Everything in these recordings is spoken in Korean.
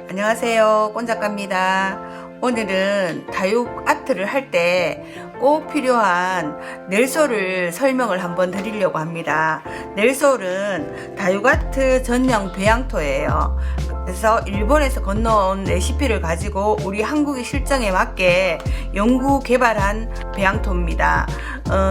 안녕하세요, 꼰작가입니다. 오늘은 다육 아트를 할 때 꼭 필요한 넬솔을 설명을 한번 드리려고 합니다. 넬솔은 다육 아트 전용 배양토예요. 그래서 일본에서 건너온 레시피를 가지고 우리 한국의 실정에 맞게 연구 개발한 배양토입니다.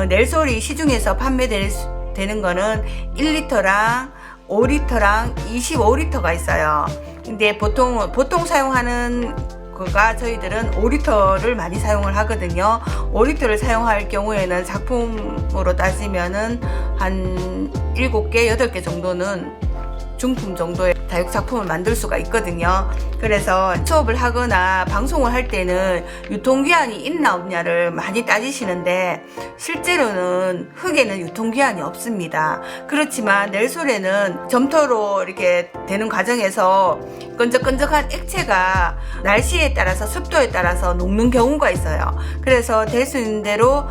넬솔이 시중에서 판매되는 거는 1리터랑 5리터랑 25리터가 있어요. 근데 보통 사용하는 거가 저희들은 5리터를 많이 사용을 하거든요. 5리터를 사용할 경우에는 작품으로 따지면은 한 7개, 8개 정도는 중품 정도의 다육 작품을 만들 수가 있거든요. 그래서 수업을 하거나 방송을 할 때는 유통기한이 있나 없냐를 많이 따지시는데 실제로는 흙에는 유통기한이 없습니다. 그렇지만 넬솔에는 점토로 이렇게 되는 과정에서 끈적끈적한 액체가 날씨에 따라서 습도에 따라서 녹는 경우가 있어요. 그래서 될 수 있는 대로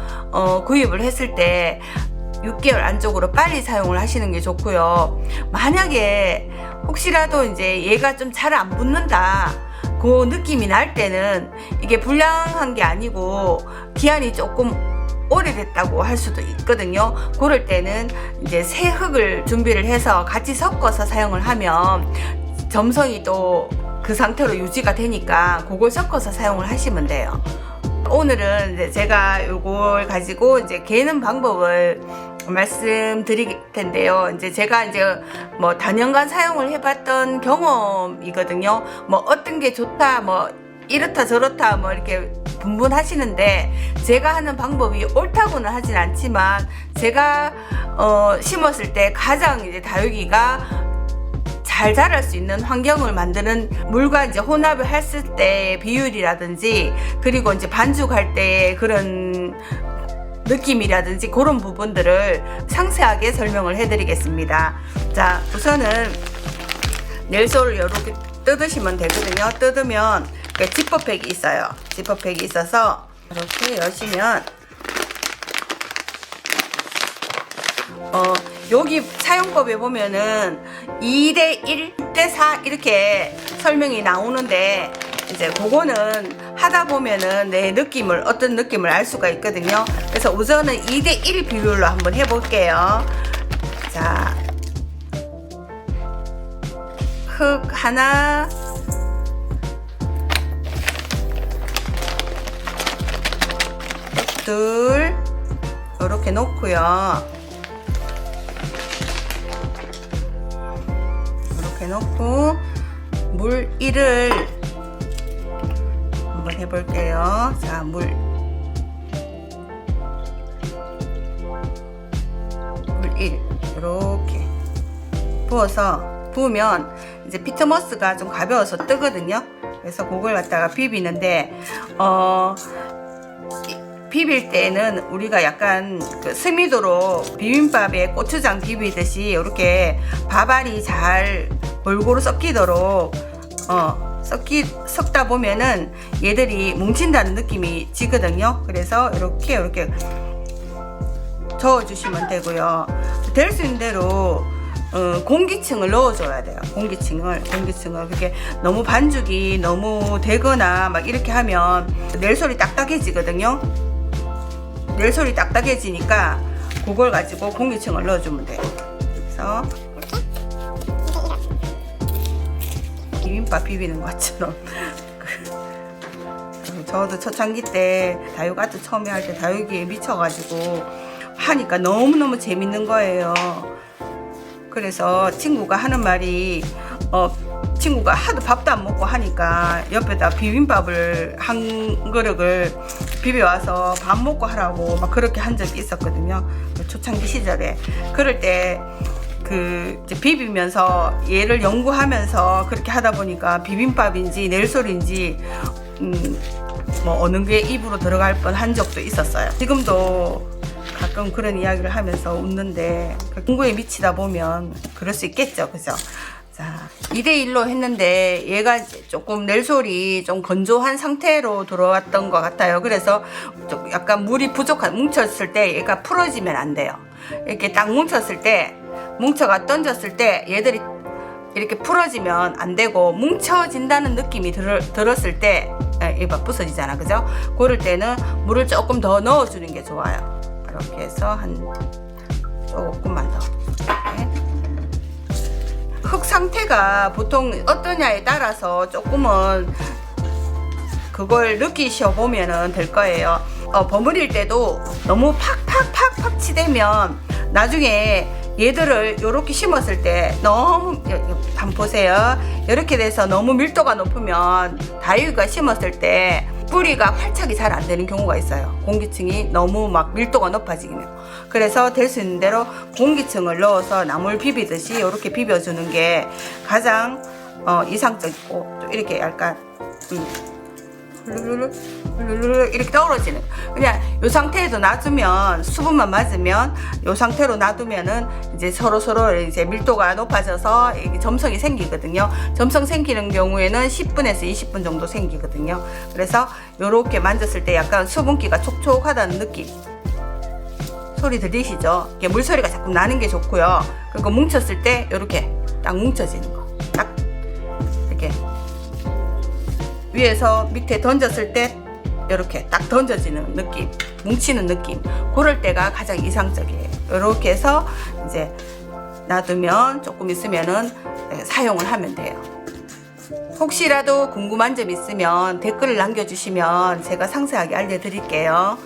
구입을 했을 때 6개월 안쪽으로 빨리 사용을 하시는 게 좋고요. 만약에 혹시라도 이제 얘가 좀 잘 안 붙는다, 그 느낌이 날 때는 이게 불량한 게 아니고 기한이 조금 오래됐다고 할 수도 있거든요. 그럴 때는 이제 새 흙을 준비를 해서 같이 섞어서 사용을 하면 점성이 또 그 상태로 유지가 되니까 그걸 섞어서 사용을 하시면 돼요. 오늘은 이제 제가 이걸 가지고 이제 개는 방법을 말씀드릴 텐데요. 이제 제가 뭐 단연간 사용을 해봤던 경험이거든요. 뭐 어떤 게 좋다, 뭐 이렇다 저렇다 뭐 이렇게 분분하시는데 제가 하는 방법이 옳다고는 하진 않지만 제가 심었을 때 가장 이제 다육이가 잘 자랄 수 있는 환경을 만드는 물과 이제 혼합을 했을 때 비율이라든지 그리고 이제 반죽할 때 그런 느낌이라든지 그런 부분들을 상세하게 설명을 해드리겠습니다. 자, 우선은 넬솔을 이렇게 뜯으시면 되거든요. 뜯으면 지퍼팩이 있어요. 지퍼팩이 있어서 이렇게 여시면 여기 사용법에 보면은 2대1, 1대4 이렇게 설명이 나오는데 이제 그거는 하다 보면은 내 느낌을, 어떤 느낌을 알 수가 있거든요. 그래서 우선은 2대1 비율로 한번 해볼게요. 자, 흙 하나, 둘, 이렇게 놓고요. 이렇게 놓고 물 1을 한번 해볼게요. 자, 물 1 이렇게 부으면 이제 피트모스가 좀 가벼워서 뜨거든요. 그래서 그걸 갖다가 비비는데 비빌 때는 우리가 약간 그 스미도로 비빔밥에 고추장 비비듯이 이렇게 밥알이 잘 골고루 섞이도록 섞다 보면은 얘들이 뭉친다는 느낌이 지거든요. 그래서 이렇게 저어주시면 되고요. 될 수 있는 대로 공기층을 넣어줘야 돼요. 공기층을 그렇게 너무 반죽이 너무 되거나 막 이렇게 하면 넬솔이 딱딱해지거든요. 넬솔이 딱딱해지니까 그걸 가지고 공기층을 넣어주면 돼요. 그래서 비빔밥 비비는 것처럼 저도 초창기 때 다육 아트 처음에 할 때 다육이에 미쳐가지고 하니까 너무너무 재밌는 거예요. 그래서 친구가 하는 말이 친구가 하도 밥도 안 먹고 하니까 옆에다 비빔밥을 한 그릇을 비벼와서 밥 먹고 하라고 막 그렇게 한 적이 있었거든요. 초창기 시절에. 그럴 때 이제 비비면서 얘를 연구하면서 그렇게 하다 보니까 비빔밥인지 넬솔인지 뭐 어느 게 입으로 들어갈 뻔한 적도 있었어요. 지금도 가끔 그런 이야기를 하면서 웃는데 공부에 미치다 보면 그럴 수 있겠죠, 그죠? 자, 2대1로 했는데 얘가 조금 넬솔이 좀 건조한 상태로 들어왔던 것 같아요. 그래서 좀 약간 물이 뭉쳤을 때 얘가 풀어지면 안 돼요. 이렇게 딱 뭉쳤을 때 뭉쳐가 던졌을 때 얘들이 이렇게 풀어지면 안 되고 뭉쳐진다는 느낌이 들었을 때 이봐 부서지잖아, 그죠? 그럴 때는 물을 조금 더 넣어주는 게 좋아요. 이렇게 해서 한 조금만 더. 이렇게. 흙 상태가 보통 어떠냐에 따라서 조금은 그걸 느끼셔 보면은 될 거예요. 버무릴 때도 너무 팍팍팍팍 치대면 나중에 얘들을 이렇게 심었을 때 너무 한번 보세요. 이렇게 돼서 너무 밀도가 높으면 다육이가 심었을 때 뿌리가 활착이 잘 안 되는 경우가 있어요. 공기층이 너무 막 밀도가 높아지면. 그래서 될 수 있는 대로 공기층을 넣어서 나물 비비듯이 이렇게 비벼주는 게 가장 이상적이고 또 이렇게 약간 이렇게 떨어지는, 그냥 이 상태에도 놔두면 수분만 맞으면 이 상태로 놔두면은 이제 서로 이제 밀도가 높아져서 점성이 생기거든요. 점성 생기는 경우에는 10분에서 20분 정도 생기거든요. 그래서 이렇게 만졌을 때 약간 수분기가 촉촉하다는 느낌 소리 들리시죠? 이게 물소리가 자꾸 나는 게 좋고요. 그리고 뭉쳤을 때 이렇게 딱 뭉쳐지는 거, 딱 이렇게 위에서 밑에 던졌을 때 이렇게 딱 던져지는 느낌, 뭉치는 느낌, 그럴 때가 가장 이상적이에요. 이렇게 해서 이제 놔두면 조금 있으면은 사용을 하면 돼요. 혹시라도 궁금한 점 있으면 댓글을 남겨주시면 제가 상세하게 알려드릴게요.